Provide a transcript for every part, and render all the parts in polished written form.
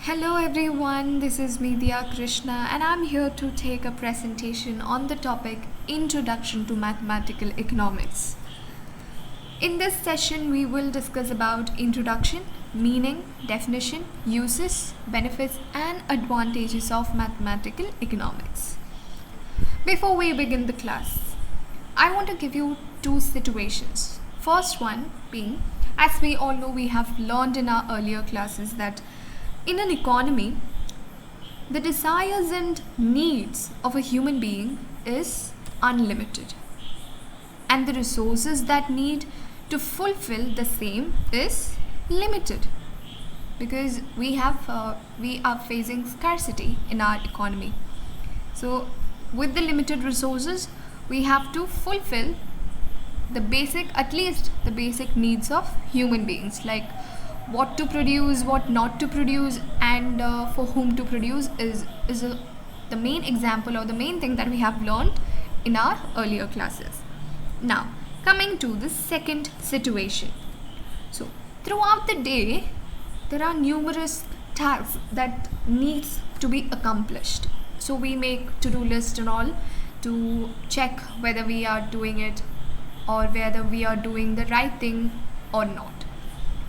Hello everyone, this is Media Krishna and I'm here to take a presentation on the topic Introduction to Mathematical Economics. In this session, we will discuss about introduction, meaning, definition, uses, benefits and advantages of mathematical economics. Before we begin the class, I want to give you two situations. First one being, as we all know, we have learned in our earlier classes that in an economy, the desires and needs of a human being is unlimited, and the resources that need to fulfill the same is limited because we are facing scarcity in our economy. So with the limited resources, we have to fulfill at least the basic needs of human beings, like what to produce, what not to produce, and for whom to produce is the main example or the main thing that we have learned in our earlier classes. Now, coming to the second situation. So, throughout the day, there are numerous tasks that needs to be accomplished. So, we make to-do list and all to check whether we are doing it or whether we are doing the right thing or not,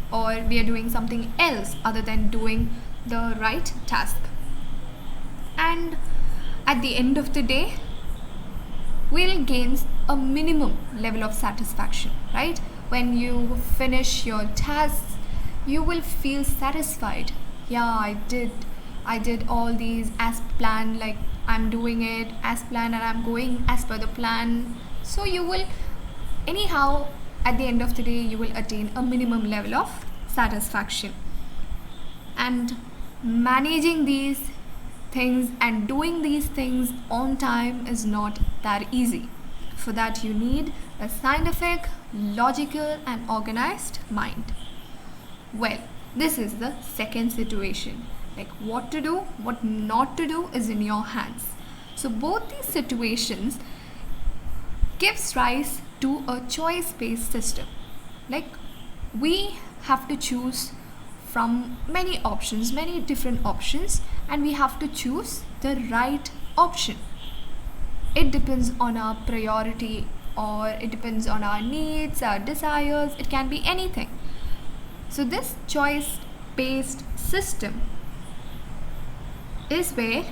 or we are doing something else other than doing the right task. And at the end of the day, we'll gain a minimum level of satisfaction, right? When you finish your tasks, you will feel satisfied. Yeah, I did all these as planned, like I'm doing it as planned and I'm going as per the plan. So you will anyhow, at the end of the day, you will attain a minimum level of satisfaction. And managing these things and doing these things on time is not that easy. For that, you need a scientific, logical, and organized mind. Well, this is the second situation. Like what to do, what not to do is in your hands. So both these situations gives rise to a choice-based system. Like we have to choose from many options, many different options, and we have to choose the right option. It depends on our priority, or it depends on our needs, our desires, it can be anything. So this choice-based system is where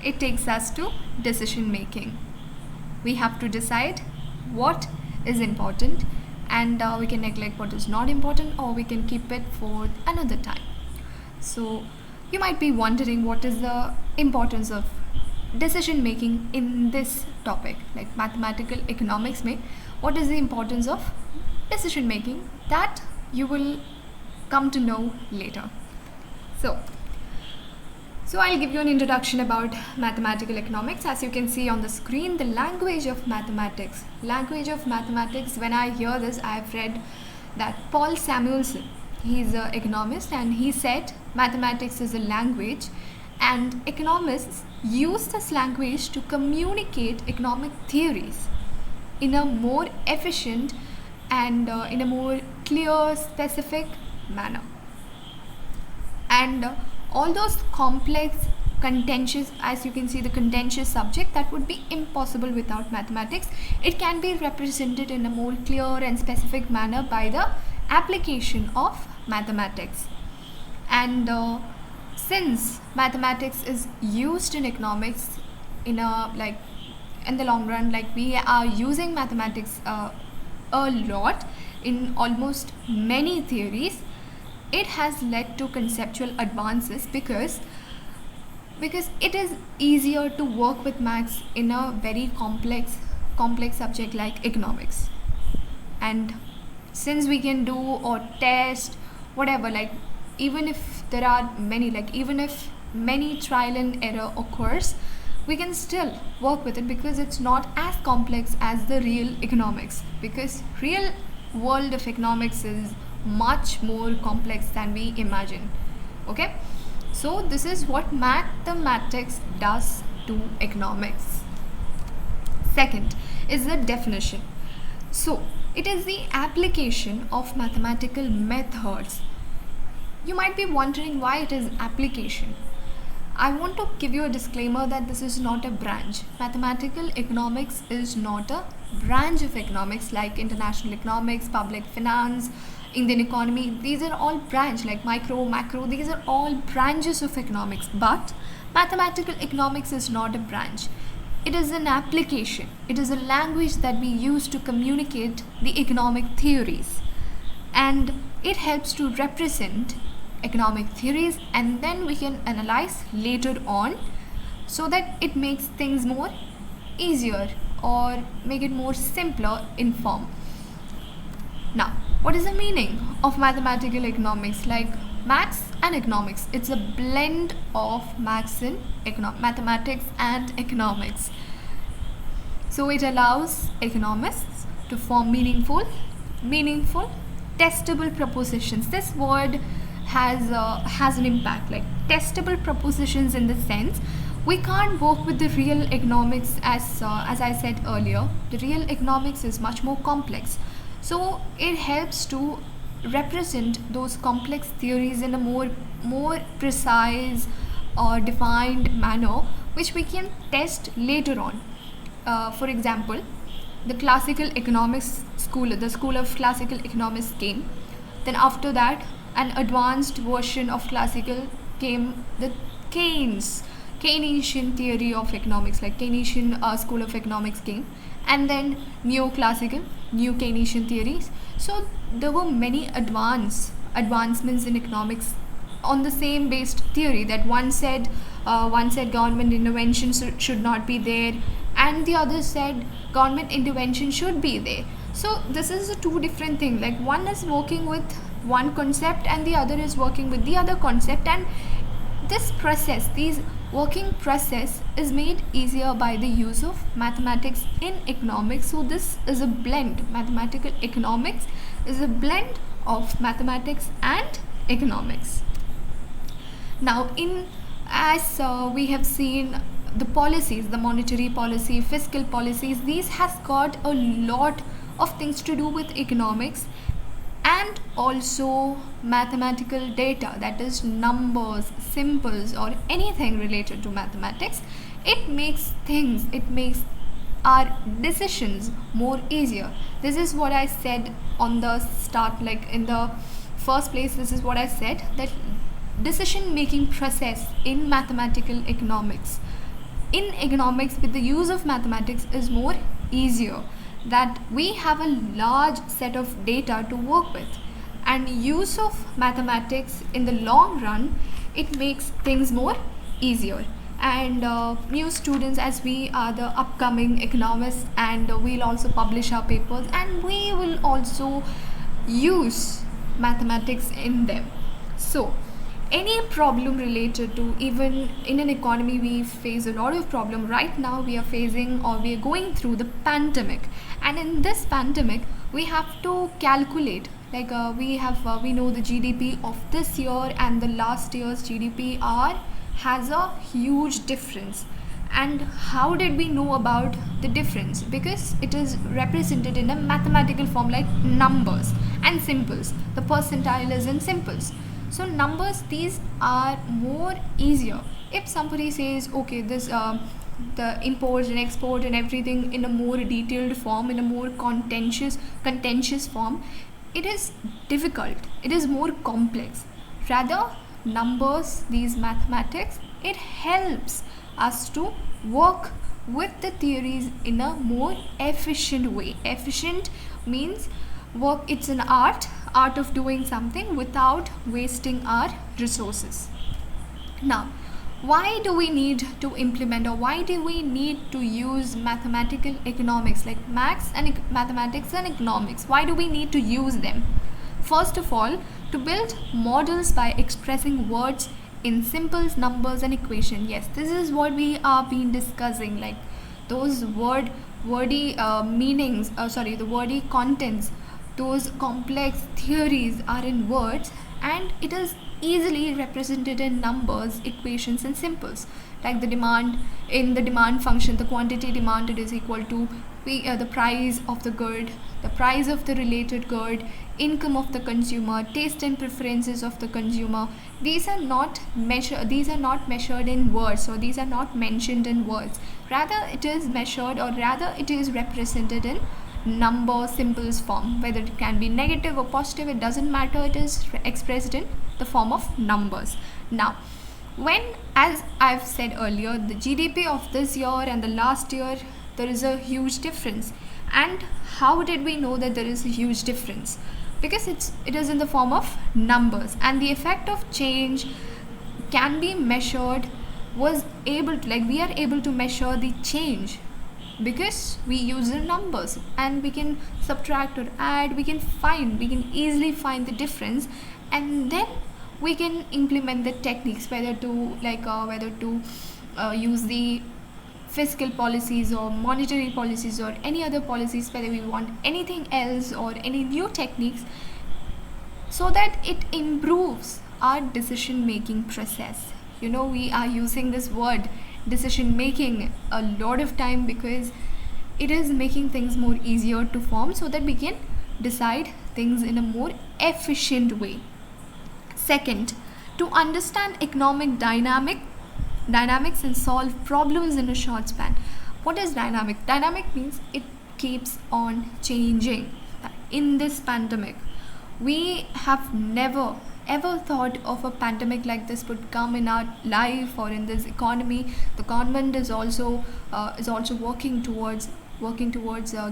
it takes us to decision making. We have to decide what is important, and we can neglect what is not important, or we can keep it for another time. So you might be wondering, what is the importance of decision making in this topic, like mathematical economics mein what is the importance of decision making? That you will come to know later. So I'll give you an introduction about mathematical economics. As you can see on the screen, the language of mathematics. Language of mathematics, when I hear this, I've read that Paul Samuelson, he's an economist, and he said mathematics is a language and economists use this language to communicate economic theories in a more efficient and in a more clear, specific manner. And all those complex, contentious, as you can see, the contentious subject that would be impossible without mathematics, it can be represented in a more clear and specific manner by the application of mathematics. And since mathematics is used in economics in the long run, like we are using mathematics a lot in almost many theories, it has led to conceptual advances because it is easier to work with maths in a very complex subject like economics. And since we can do or test whatever, like even if there are many, like even if many trial and error occurs, we can still work with it because it's not as complex as the real economics, because real world of economics is much more complex than we imagine. Okay, so this is what mathematics does to economics. Second is the definition. So it is the application of mathematical methods You might be wondering why it is application. I want to give you a disclaimer that this is not a branch. Mathematical economics is not a branch of economics like international economics, public finance, Indian economy. These are all branch like micro, macro. These are all branches of economics. But mathematical economics is not a branch. It is an application. It is a language that we use to communicate the economic theories. And it helps to represent economic theories, and then we can analyze later on so that it makes things more easier or make it more simpler in form. Now, what is the meaning of mathematical economics? Like maths and economics, it's a blend of maths and mathematics and economics. So it allows economists to form meaningful, testable propositions. This word has an impact, like testable propositions, in the sense we can't work with the real economics as I said earlier. The real economics is much more complex, so it helps to represent those complex theories in a more precise or defined manner, which we can test later on. For example, the classical economics school, the school of classical economics came. Then after that, an advanced version of classical came, the Keynesian theory of economics, like Keynesian school of economics came, and then new Keynesian theories. So there were many advancements in economics on the same based theory, that one said government intervention should not be there, and the other said government intervention should be there. So this is a two different thing, like one is working with one concept and the other is working with the other concept, and these working process is made easier by the use of mathematics in economics. So this is a blend. Mathematical economics is a blend of mathematics and economics. Now, as we have seen, the policies, the monetary policy, fiscal policies, these has got a lot of things to do with economics, and also mathematical data, that is numbers, symbols, or anything related to mathematics. It makes our decisions more easier. This is what I said on the start, like in the first place, this is what I said, that decision making process in mathematical economics, in economics with the use of mathematics, is more easier, that we have a large set of data to work with, and use of mathematics in the long run, it makes things more easier. And new students, as we are the upcoming economists, and we'll also publish our papers, and we will also use mathematics in them. So any problem related to, even in an economy we face a lot of problem. Right now we are going through the pandemic, and in this pandemic we have to calculate, like we know the GDP of this year and the last year's GDP has a huge difference. And how did we know about the difference? Because it is represented in a mathematical form, like numbers and symbols. The percentile is in symbols. So numbers, these are more easier. If somebody says, okay, this the import and export and everything in a more detailed form, in a more contentious form, it is difficult, it is more complex. Rather, numbers, these mathematics, it helps us to work with the theories in a more efficient way. Efficient means work, it's an art of doing something without wasting our resources. Now, why do we need to implement, or why do we need to use mathematical economics, like mathematics and economics? Why do we need to use them? First of all, to build models by expressing words in symbols, numbers, and equation. Yes, this is what we are been discussing, like those wordy contents, those complex theories are in words, and it is easily represented in numbers, equations, and symbols. Like the demand, in the demand function, the quantity demanded is equal to the price of the good, the price of the related good, income of the consumer, taste and preferences of the consumer. These are not measured in words, or these are not mentioned in words. Rather it is measured, or rather it is represented in number symbols form. Whether it can be negative or positive, it doesn't matter, it is expressed in the form of numbers. Now, when, as I've said earlier, the GDP of this year and the last year, there is a huge difference. And how did we know that there is a huge difference? Because it is in the form of numbers, and the effect of change can be measured, we are able to measure the change because we use the numbers, and we can subtract or add, we can easily find the difference, and then we can implement the techniques, whether to use the fiscal policies or monetary policies or any other policies, whether we want anything else or any new techniques, so that it improves our decision making process. We are using this word decision making a lot of time because it is making things more easier to form, so that we can decide things in a more efficient way. Second, to understand economic dynamics and solve problems in a short span. What is dynamic? Dynamic means it keeps on changing. In this pandemic, we have never ever thought of a pandemic like this would come in our life or in this economy. The government is also working towards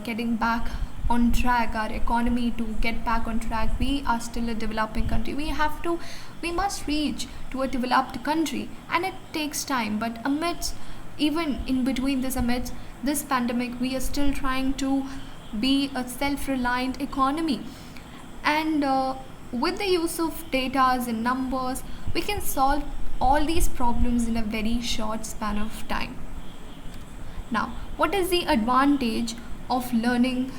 getting back on track, our economy to get back on track. We are still a developing country. We must reach to a developed country, and it takes time. But amidst this pandemic, we are still trying to be a self-reliant economy. And with the use of data and numbers, we can solve all these problems in a very short span of time. Now, what is the advantage of learning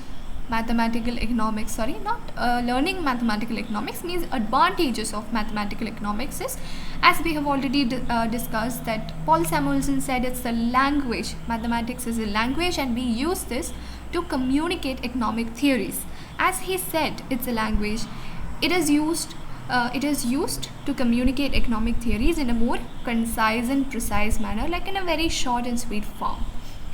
mathematical economics? Learning mathematical economics means advantages of mathematical economics is, as we have already discussed, that Paul Samuelson said it's a language. Mathematics is a language, and we use this to communicate economic theories. As he said, it's a language. It is used to communicate economic theories in a more concise and precise manner, like in a very short and sweet form.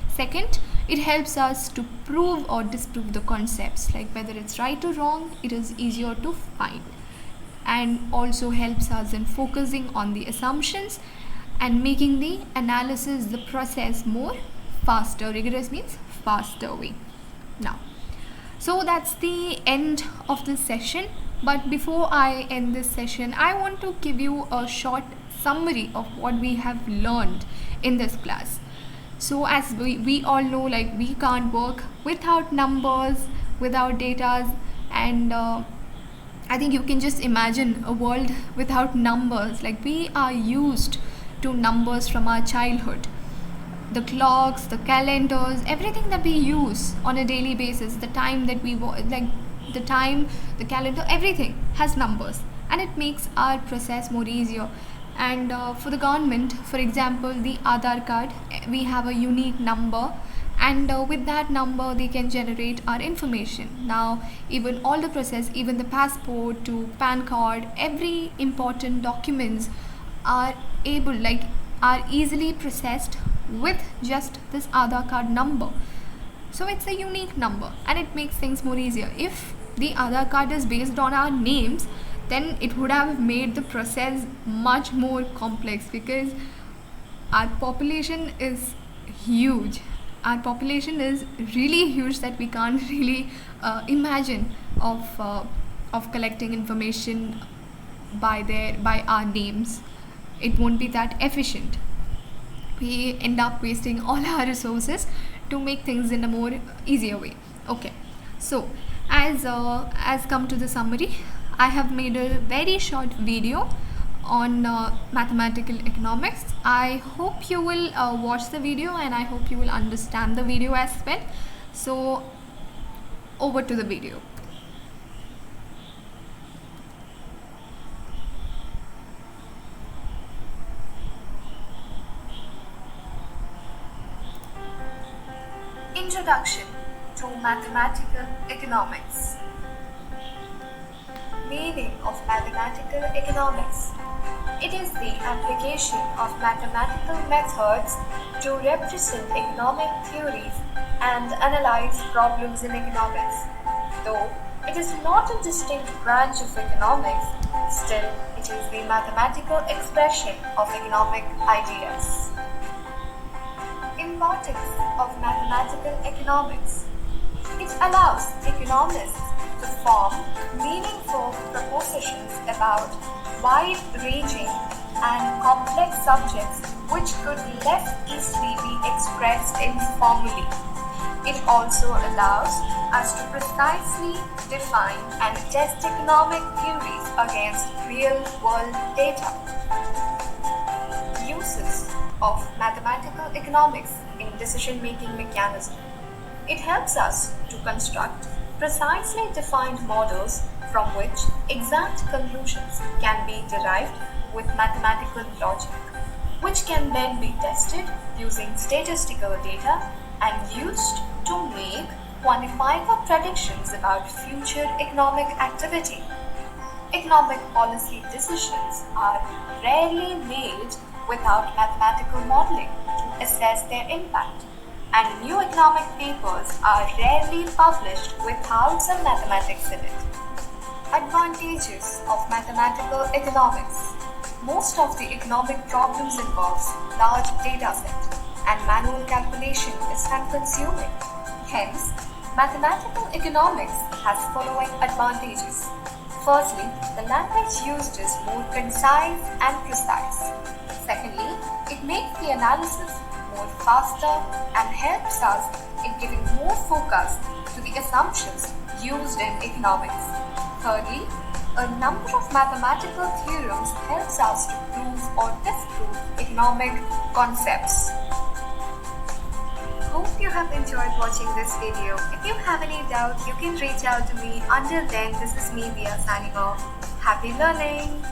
Second, it helps us to prove or disprove the concepts, like whether it's right or wrong, it is easier to find. And also helps us in focusing on the assumptions and making the analysis, the process more faster. Rigorous means faster way. Now, so that's the end of this session. But before I end this session, I want to give you a short summary of what we have learned in this class. So as we all know, like, we can't work without numbers, without data, and I think you can just imagine a world without numbers. Like, we are used to numbers from our childhood. The clocks, the calendars, everything that we use on a daily basis, the time that the calendar, everything has numbers, and it makes our process more easier. And for the government, for example, the Aadhaar card, we have a unique number, and with that number they can generate our information. Now, even all the process, even the passport to PAN card, every important documents are easily processed with just this Aadhaar card number. So it's a unique number, and it makes things more easier. If the Aadhaar card is based on our names, then it would have made the process much more complex, because our population is huge. Our population is really huge that we can't really imagine of collecting information by our names. It won't be that efficient. We end up wasting all our resources to make things in a more easier way. Okay, so as come to the summary, I have made a very short video on mathematical economics. I hope you will watch the video, and I hope you will understand the video as well. So over to the video. Introduction. to mathematical economics. Meaning of mathematical economics. It is the application of mathematical methods to represent economic theories and analyze problems in economics. Though it is not a distinct branch of economics, still it is the mathematical expression of economic ideas. Importance of mathematical economics. It allows economists to form meaningful propositions about wide-ranging and complex subjects which could less easily be expressed informally. It also allows us to precisely define and test economic theories against real-world data. Uses of mathematical economics in decision-making mechanism. It helps us to construct precisely defined models from which exact conclusions can be derived with mathematical logic, which can then be tested using statistical data and used to make quantifiable predictions about future economic activity. Economic policy decisions are rarely made without mathematical modeling to assess their impact, and new economic papers are rarely published without some mathematics in it. Advantages of mathematical economics. Most of the economic problems involves large data set and manual calculation is time-consuming. Hence, mathematical economics has following advantages. Firstly, the language used is more concise and precise. Secondly, it makes the analysis more faster and helps us in giving more focus to the assumptions used in economics. Thirdly, a number of mathematical theorems helps us to prove or disprove economic concepts. Hope you have enjoyed watching this video. If you have any doubt, you can reach out to me. Until then, this is me, Dia, signing off. Happy learning!